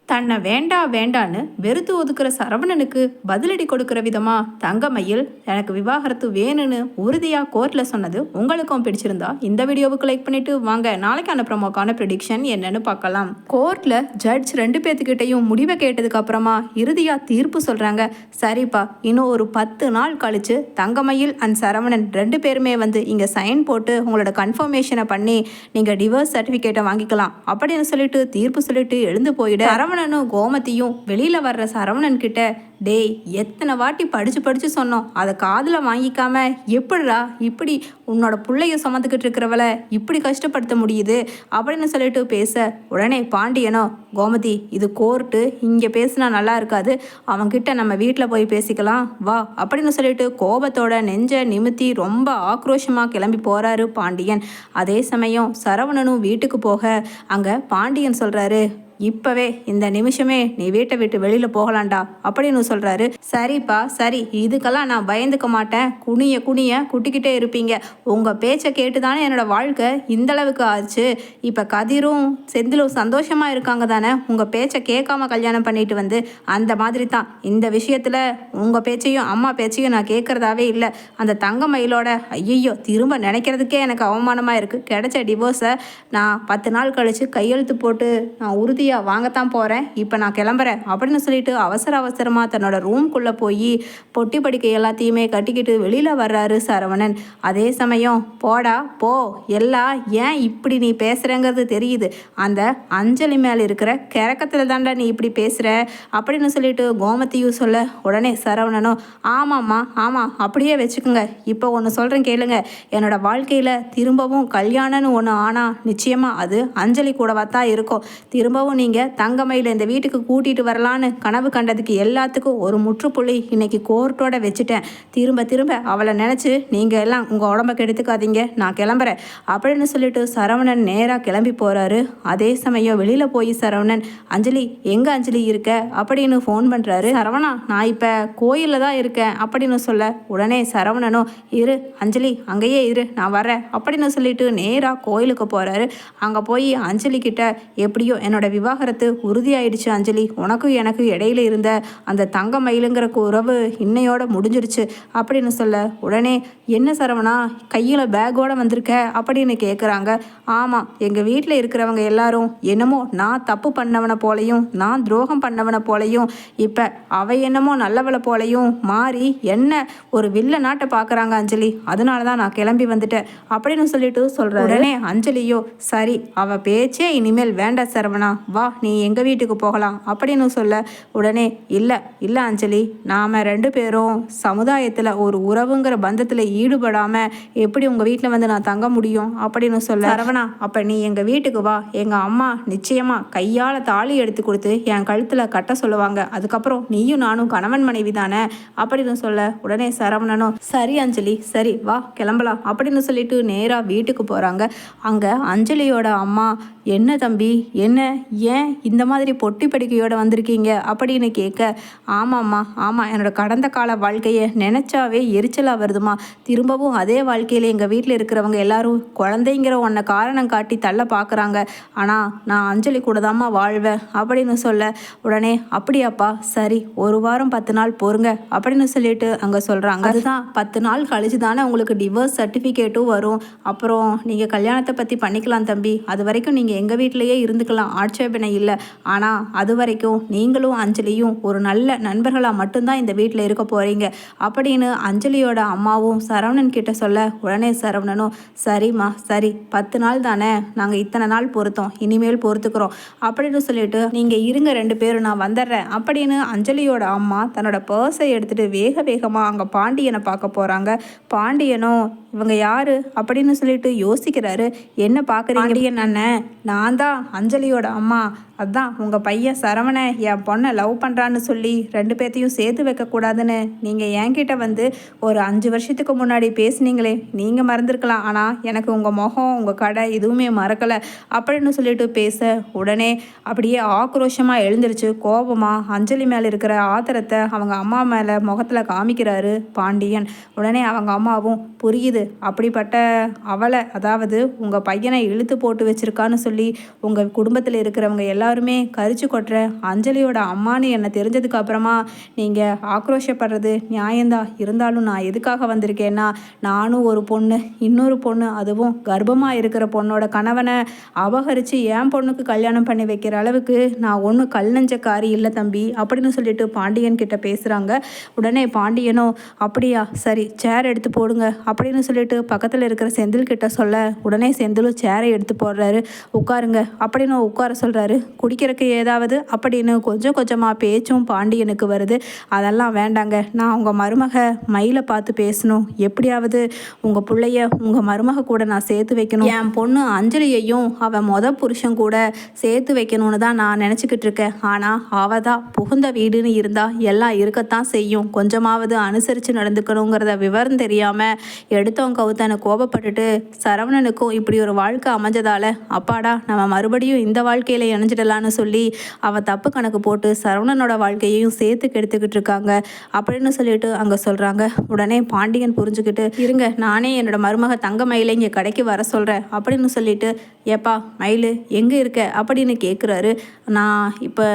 தன்னை வேண்டா வேண்டான்னு வெறுத்து ஒதுக்குற சரவணனுக்கு பதிலடி கொடுக்கிற விதமா தங்கமயில் எனக்கு விவாகரத்து வேணும்னு உறுதியா கோர்ட்ல சொன்னது உங்களுக்கும் பிடிச்சிருந்தா இந்த வீடியோவுக்கு லைக் பண்ணிட்டு வாங்க நாளைக்கான ப்ரோமோக்கான ப்ரெடிக்ஷன் என்னன்னு பார்க்கலாம். கோர்ட்ல ஜட்ஜ் 2 பேத்துக்கிட்டையும் முடிவை கேட்டதுக்கு அப்புறமா இறுதியா தீர்ப்பு சொல்றாங்க. சரிப்பா, இன்னும் ஒரு 10 நாள் கழிச்சு தங்கமயில் அண்ட் சரவணன் 2 பேருமே வந்து இங்க சைன் போட்டு உங்களோட கன்ஃபர்மேஷனை பண்ணி நீங்க டிவோர்ஸ் சர்டிபிகேட்டை வாங்கிக்கலாம் அப்படின்னு சொல்லிட்டு தீர்ப்பு சொல்லிட்டு எழுந்து போயிட சரவணனும் கோமதியும் வெளியில வர்ற சரவணன் கிட்ட, டேய் எத்தனை வாட்டி படிச்சு சொன்னோம், அதை காதில் வாங்கிக்காம எப்படிடா இப்படி உன்னோட பிள்ளைய சுமந்துக்கிட்டு இருக்கிறவளை இப்படி கஷ்டப்படுத்த முடியுது அப்படின்னு சொல்லிட்டு பேச, உடனே பாண்டியனோ, கோமதி இது கோர்ட்டு, இங்கே பேசினா நல்லா இருக்காது, அவன்கிட்ட நம்ம வீட்டில் போய் பேசிக்கலாம் வா அப்படின்னு சொல்லிட்டு கோபத்தோட நெஞ்ச நிமித்தி ரொம்ப ஆக்ரோஷமாக கிளம்பி போறாரு பாண்டியன். அதே சமயம் சரவணனும் வீட்டுக்கு போக அங்கே பாண்டியன் சொல்றாரு, இப்பவே இந்த நிமிஷமே நீ வீட்டை விட்டு வெளியில போகலாண்டா அப்படின்னு சொல்றாரு. சரிப்பா சரி, இதுக்கெல்லாம் நான் பயந்துக்க மாட்டேன், குனிய குட்டிக்கிட்டே இருப்பீங்க, உங்க பேச்சை கேட்டுதானே என்னோட வாழ்க்கை இந்த அளவுக்கு ஆச்சு, இப்ப கதிரும் செந்திலும் சந்தோஷமா இருக்காங்க தானே, உங்க பேச்சை கேட்காம கல்யாணம் பண்ணிட்டு வந்து, அந்த மாதிரி தான் இந்த விஷயத்துல உங்க பேச்சையும் அம்மா பேச்சையும் நான் கேட்கறதாவே இல்லை. அந்த தங்கமயிலோட ஐயோ திரும்ப நினைக்கிறதுக்கே எனக்கு அவமானமா இருக்கு, கிடைச்ச டிவோர்ஸை நான் 10 நாள் கழிச்சு கையெழுத்து போட்டு நான் உறுதி வாங்கத்தான் போறேன், இப்போ நான் கிளம்புறேன் அப்படின்னு சொல்லிட்டு அவசரமாக தன்னோட ரூம்குள்ளே போய் பொட்டி படுக்கை எல்லாத்தையுமே கட்டிக்கிட்டு வெளியில வர்றாரு சரவணன். அதே சமயம் போடா போ, எல்லாம் ஏன் இப்படி நீ பேசுறங்கிறது தெரியுது, அந்த அஞ்சலி மேல இருக்கிற கிறக்கத்துல தாண்டா நீ இப்படி பேசுற அப்படின்னு சொல்லிட்டு கோமதியும் சொல்ல, உடனே சரவணனும் ஆமாம்மா ஆமாம் அப்படியே வச்சுக்கோங்க, இப்போ ஒன்று சொல்கிறேன் கேளுங்க, என்னோட வாழ்க்கையில் திரும்பவும் கல்யாணம்னு ஒன்று ஆனால் நிச்சயமாக அது அஞ்சலி கூடவா தான் இருக்கும், திரும்பவும் நீங்கள் தங்கமயில இந்த வீட்டுக்கு கூட்டிகிட்டு வரலான்னு கனவு கண்டதுக்கு எல்லாத்துக்கும் ஒரு முற்றுப்புள்ளி இன்னைக்கு கோர்ட்டோட வச்சுட்டேன், திரும்ப அவளை நினச்சி நீங்கள் எல்லாம் உங்கள் உடம்ப கெடுத்துக்காதீங்க, நான் கிளம்புறேன் அப்படின்னு சொல்லிட்டு சரவணன் நேராக கிளம்பி போகிறாரு. அதே சமயம் வெளியில் போய் சரவணன், அஞ்சலி எங்கே அஞ்சலி இருக்க அப்படின்னு ஃபோன் பண்ணுறாரு. சரவணா நான் இப்போ கோயிலில் தான் இருக்கேன் அப்படின்னு சொல்ல, உடனே சரவணனும் இரு அஞ்சலி அங்கேயே இரு நான் வரேன் அப்படின்னு சொல்லிட்டு நேராக கோயிலுக்கு போகிறாரு. அங்கே போய் அஞ்சலி கிட்ட, எப்படியோ என்னோட விவாகரத்து உறுதியாயிடுச்சு அஞ்சலி, உனக்கும் எனக்கு இடையில இருந்த அந்த தங்கமயிலுங்கிற உறவு இன்னையோட முடிஞ்சிருச்சு அப்படின்னு சொல்ல, உடனே என்ன சரவணா கையில் பேக்கோட வந்திருக்க அப்படின்னு கேட்குறாங்க. ஆமாம், எங்கள் வீட்டில் இருக்கிறவங்க எல்லாரும் என்னமோ நான் தப்பு பண்ணவனை போலையும் நான் துரோகம் பண்ணவனை போலையும் இப்போ அவை என்னமோ நல்லவளை போலையும் மாறி என்ன ஒரு வில்ல நாட்டை பார்க்குறாங்க அஞ்சலி, அதனால தான் நான் கிளம்பி வந்துட்டேன் அப்படின்னு சொல்லிட்டு சொல்கிறேன். உடனே அஞ்சலியோ, சரி அவ பேச்சே இனிமேல் வேண்டாம் சரவணா, வா நீ எங்கள் வீட்டுக்கு போகலாம் அப்படின்னு சொல்ல, உடனே இல்லை அஞ்சலி, நாம் 2 பேரும் சமுதாயத்தில் ஒரு உறவுங்கிற பந்தத்தில் ஈடுபடாமல் எப்படி உங்கள் வீட்டில் வந்து நான் தங்க முடியும் அப்படின்னு சொல்ல, சரவணா அப்போ நீ எங்கள் வீட்டுக்கு வா, எங்கள் அம்மா நிச்சயமாக கையால் தாலி எடுத்து கொடுத்து என் கழுத்தில் கட்ட சொல்லுவாங்க, அதுக்கப்புறம் நீயும் நானும் கணவன் மனைவி தானே அப்படின்னு சொல்ல, உடனே சரவணனும் சரி அஞ்சலி சரி வா கிளம்பலாம் அப்படின்னு சொல்லிட்டு நேராக வீட்டுக்கு போகிறாங்க. அங்கே அஞ்சலியோட அம்மா, என்ன தம்பி என்ன ஏன் இந்த மாதிரி பொட்டி படுக்கையோடு வந்திருக்கீங்க அப்படின்னு கேட்க, ஆமாம்மா ஆமாம், என்னோட கடந்த கால வாழ்க்கையை நினச்சாவே எரிச்சலாக வருதுமா, திரும்பவும் அதே வாழ்க்கையில் எங்கள் வீட்டில் இருக்கிறவங்க எல்லாரும் குழந்தைங்கிற ஒன்றை காரணம் காட்டி தள்ள பார்க்குறாங்க, ஆனால் நான் அஞ்சலி கூட தாம்மா வாழ்வேன் அப்படின்னு சொல்ல, உடனே அப்படியாப்பா சரி ஒரு வாரம் 10 நாள் பொறுங்க அப்படின்னு சொல்லிட்டு அங்கே சொல்கிறாங்க. அதுதான் 10 நாள் கழிச்சு தானே உங்களுக்கு டிவோர்ஸ் சர்டிஃபிகேட்டும் வரும், அப்புறம் நீங்கள் கல்யாணத்தை பற்றி பண்ணிக்கலாம் தம்பி, அது வரைக்கும் நீங்கள் எங்கள் வீட்டிலையே இருந்துக்கலாம், ஆட்சேபனை இல்லை, ஆனால் அது வரைக்கும் நீங்களும் அஞ்சலியும் ஒரு நல்ல நண்பர்களாக மட்டும்தான் இந்த வீட்டில் இருக்க போகிறீங்க அப்படின்னு அஞ்சலியோட அம்மாவும் சரவணன் கிட்ட சொல்ல, உடனே சரவணனும் சரிம்மா சரி 10 நாள் தானே, நாங்கள் இத்தனை நாள் பொறுத்தோம், இனிமேல் பொறுத்துக்கிறோம் அப்படின்னு சொல்லிட்டு நீங்கள் இருங்க 2 பேரும் நான் வந்துடுறேன் அப்படின்னு அஞ்சலியோட அம்மா தன்னோட பர்ஸை எடுத்துகிட்டு வேகமாக அங்கே பாண்டியனை பார்க்க போகிறாங்க. பாண்டியனும் இவங்க யாரு அப்படின்னு சொல்லிட்டு யோசிக்கிறாரு. என்ன பார்க்குறீங்க பாண்டியன் அண்ணன், நான் தான் அஞ்சலியோட அம்மா, அதான் உங்கள் பையன் சரவணை என் பொண்ணை லவ் பண்ணுறான்னு சொல்லி 2 பேர்த்தையும் சேர்த்து வைக்கக்கூடாதுன்னு நீங்கள் என்கிட்ட வந்து ஒரு 5 வருஷத்துக்கு முன்னாடி பேசுனீங்களே, நீங்கள் மறந்துருக்கலாம், ஆனால் எனக்கு உங்கள் முகம் உங்கள் கடை எதுவுமே மறக்கலை அப்படின்னு சொல்லிட்டு பேச, உடனே அப்படியே ஆக்ரோஷமாக எழுந்திருச்சு கோபமாக அஞ்சலி மேலே இருக்கிற ஆத்திரத்தை அவங்க அம்மா மேலே முகத்தில் காமிக்கிறாரு பாண்டியன். உடனே அவங்க அம்மாவும் புரியுது, அப்படிப்பட்ட அவளை அதாவது உங்கள் பையனை இழுத்து போட்டு வச்சிருக்கான்னு சொல்லி உங்கள் குடும்பத்தில் இருக்கிறவங்க எல்லாம் எல்லாருமே கரிச்சு கொட்டுற அஞ்சலியோட அம்மானு என்னை தெரிஞ்சதுக்கு அப்புறமா நீங்கள் ஆக்ரோஷப்படுறது நியாயம்தான். இருந்தாலும் நான் எதுக்காக வந்திருக்கேன்னா, நானும் ஒரு பொண்ணு, இன்னொரு பொண்ணு, அதுவும் கர்ப்பமாக இருக்கிற பொண்ணோட கணவனை அபகரித்து என் பொண்ணுக்கு கல்யாணம் பண்ணி வைக்கிற அளவுக்கு நான் ஒன்றும் கல் நெஞ்சக்காரி இல்லை தம்பி அப்படின்னு சொல்லிட்டு பாண்டியன் கிட்ட பேசுகிறாங்க. உடனே பாண்டியனோ அப்படியா, சரி சேர் எடுத்து போடுங்க அப்படின்னு சொல்லிட்டு பக்கத்தில் இருக்கிற செந்தில் கிட்ட சொல்ல, உடனே செந்திலும் சேரை எடுத்து போடுறாரு. உட்காருங்க அப்படின்னு உட்கார சொல்கிறாரு. குடிக்கிறதுக்கு ஏதாவது அப்படின்னு கொஞ்சம் கொஞ்சமாக பேச்சும் பாண்டியனுக்கு வருது. அதெல்லாம் வேண்டாங்க, நான் உங்கள் மருமக மயிலை பார்த்து பேசணும். எப்படியாவது உங்கள் பிள்ளைய உங்கள் மருமக கூட நான் சேர்த்து வைக்கணும். என் பொண்ணு அஞ்சலியையும் அவன் புருஷன் கூட சேர்த்து வைக்கணும்னு தான் நான் நினச்சிக்கிட்டு இருக்கேன். ஆனால் அவள் தான் புகுந்த வீடுன்னு இருந்தால் எல்லாம் இருக்கத்தான் செய்யும். கொஞ்சமாவது அனுசரித்து நடந்துக்கணுங்கிறத விவரம் தெரியாமல் எடுத்தவங்க கவுத்தனை கோபப்பட்டுட்டு சரவணனுக்கும் இப்படி ஒரு வாழ்க்கை அமைஞ்சதால அப்பாடா நம்ம மறுபடியும் இந்த வாழ்க்கையில் இணைஞ்சிடலான்னு சொல்லி அவள் தப்பு கணக்கு போட்டு சரவணனோட வாழ்க்கையையும் சேர்த்து கெடுத்துக்கிட்டு இருக்காங்க அப்படின்னு சொல்லிட்டு அங்கே சொல்கிறாங்க. உடனே பாண்டியன் புரிஞ்சுக்கிட்டு, இருங்க நானே என்னோட மருமக தங்க மயிலை இங்கே கடைக்கு வர சொல்கிறேன் அப்படின்னு சொல்லிட்டு, ஏப்பா மயில் எங்கே இருக்க அப்படின்னு கேட்குறாரு. நான் இப்போ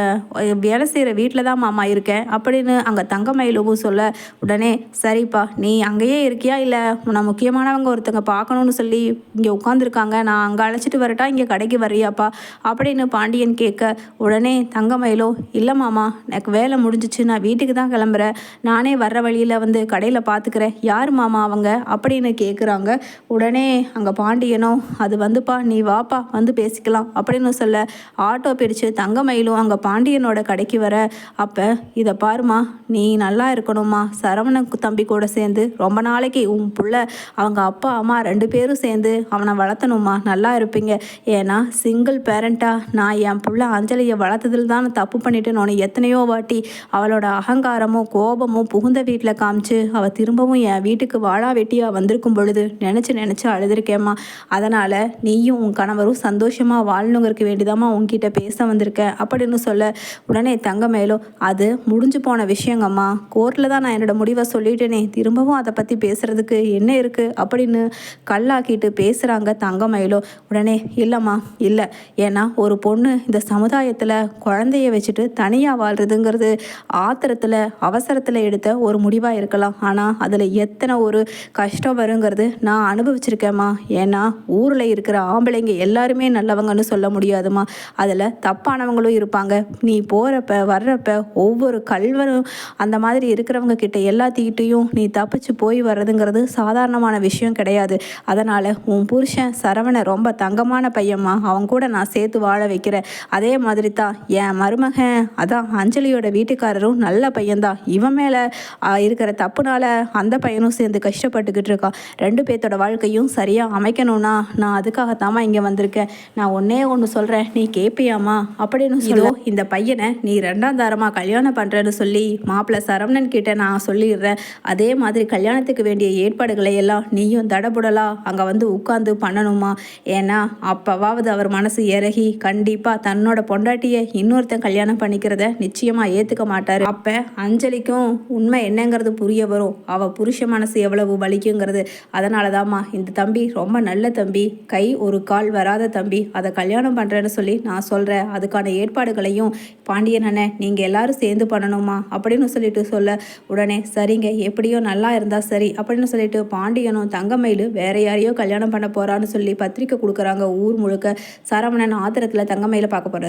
வேலை செய்கிற வீட்டில் தான் மாமா இருக்கேன் அப்படின்னு அங்கே தங்க மயிலும் சொல்ல, உடனே சரிப்பா நீ அங்கேயே இருக்கியா இல்லை உன்னை முக்கியமானவங்க ஒருத்தங்க பார்க்கணுன்னு சொல்லி இங்கே உட்காந்துருக்காங்க, நான் அங்கே அழைச்சிட்டு வரட்டா, இங்கே கடைக்கு வர்றியாப்பா அப்படின்னு பாண்டியன் கேட்க, உடனே தங்க மயிலோ இல்லை மாமா எனக்கு வேலை முடிஞ்சிச்சு, நான் வீட்டுக்கு தான் கிளம்புறேன், நானே வர்ற வழியில் வந்து கடையில் பார்த்துக்கிறேன், யார் மாமா அவங்க அப்படின்னு கேட்குறாங்க. உடனே அங்கே பாண்டியனோ அது வந்துப்பா நீ வாப்பா வந்து பேசிக்கலாம் அப்படின்னு சொல்ல, ஆட்டோ பிரித்து தங்க மயிலும் அங்கே பாண்டியனோட கடைக்கு வர, அப்போ இதை பாருமா நீ நல்லா இருக்கணுமா, சரவண தம்பி கூட சேர்ந்து ரொம்ப நாளைக்கு உன் புள்ள அவங்க அப்பா அம்மா 2 பேரும் சேர்ந்து அவனை வளர்த்தணுமா, நல்லா இருப்பீங்க. ஏன்னா சிங்கிள் பேரண்ட்டாக நான் என் புள்ள அஞ்சலியை வளர்த்ததில் தான் தப்பு பண்ணிட்டேன்னு எத்தனையோ வாட்டி அவளோட அகங்காரமும் கோபமும் புகுந்த வீட்டில் காமிச்சு அவள் திரும்பவும் என் வீட்டுக்கு வாழா வெட்டியாக வந்திருக்கும் பொழுது நினச்சி அழுதுருக்கேம்மா. அதனால் நீயும் உன் கணவரும் சந்தோஷமாக வாழணுங்கிறதுக்கு வேண்டிதாம்மா உன்கிட்ட பேச வந்திருக்கேன் அப்படின்னு சொல்ல, உடனே தங்க மேலும் அது முடிஞ்சு போன விஷயங்கம்மா, கோர்ட்டில் தான் நான் என்னோட முடிவை சொல்லிட்டேனே, திரும்பவும் அதை பற்றி பேசுகிறதுக்கு என்ன இருக்குது அப்படின்னு கல்லாக்கிட்டு பேசுகிறாங்க தங்க மயிலோ. உடனே இல்லைம்மா இல்லை, ஏன்னா ஒரு பொண்ணு இந்த சமுதாயத்தில் குழந்தைய வச்சுட்டு தனியாக வாழ்கிறதுங்கிறது ஆத்திரத்தில் அவசரத்தில் எடுத்த ஒரு முடிவாக இருக்கலாம். ஆனால் அதில் எத்தனை ஒரு கஷ்டம் வருங்கிறது நான் அனுபவிச்சிருக்கேம்மா. ஏன்னா ஊரில் இருக்கிற ஆம்பளைங்க எல்லாருமே நல்லவங்கன்னு சொல்ல முடியாதுமா, அதில் தப்பானவங்களும் இருப்பாங்க. நீ போகிறப்ப வர்றப்ப ஒவ்வொரு கல்வரும் அந்த மாதிரி இருக்கிறவங்க கிட்ட எல்லாத்திக்கிட்டையும் நீ தப்பிச்சு போய் வர்றதுங்கிறது சாதாரணமான விஷயம் கிடையாது. அதனால் உன் புருஷன் சரவணை ரொம்ப தங்கமான பையம்மா, அவங்க கூட நான் சேர்த்து வாழ வைக்கிறேன். அதே மாதிரி தான் என் மருமகன் அதான் அஞ்சலியோட வீட்டுக்காரரும் நல்ல பையன்தான். இவன் மேலே இருக்கிற தப்புனால அந்த பையனும் சேர்ந்து கஷ்டப்பட்டுக்கிட்டு இருக்கான். 2 பேர்த்தோட வாழ்க்கையும் சரியாக அமைக்கணும்னா நான் அதுக்காகத்தாம்மா இங்கே வந்திருக்கேன். நான் ஒன்று சொல்கிறேன், நீ கேட்பியாம்மா அப்படின்னு சொல்லோ, இந்த பையனை நீ 2ஆம் தாரமாக கல்யாணம் பண்ணுறேன்னு சொல்லி மாப்பிள்ளை சரவணன் கிட்ட நான் சொல்லிடுறேன். அதே மாதிரி கல்யாணத்துக்கு வேண்டிய ஏற்பாடுகளை எல்லாம் நீயும் தடபுடலா அங்கே வந்து உட்காந்து பண்ணணுமா. ஏன்னா அப்போவாவது அவர் மனசு இறகி கண்டிப்பாக தன்னோட பொண்டாட்டியை இன்னொருத்தன் கல்யாணம் பண்ணிக்கிறத நிச்சயமாக ஏற்றுக்க மாட்டார். அப்போ அஞ்சலிக்கும் உண்மை என்னங்கிறது புரிய வரும், அவள் புருஷ மனசு எவ்வளவு வலிக்குங்கிறது. அதனால தாம்மா இந்த தம்பி ரொம்ப நல்ல தம்பி, கை ஒரு கால் வராத தம்பி, அதை கல்யாணம் பண்ணுறேன்னு சொல்லி நான் சொல்கிறேன். அதுக்கான ஏற்பாடுகளையும் பாண்டியன் அண்ணன் நீங்கள் எல்லாரும் சேர்ந்து பண்ணணுமா அப்படின்னு சொல்லிட்டு சொல்ல, உடனே சரிங்க எப்படியோ நல்லா இருந்தால் சரி அப்படின்னு சொல்லிட்டு பாண்டியனும் தங்கமயிலு வேற யாரையோ கல்யாணம் பண்ண போகிறான்னு சொல்லி பத்திரிக்கை கொடுக்குறாங்க ஊர் முழுக்க. சரவணன் ஆத்திரத்தில் தங்கமயிலை பார்க்க போகிறார்.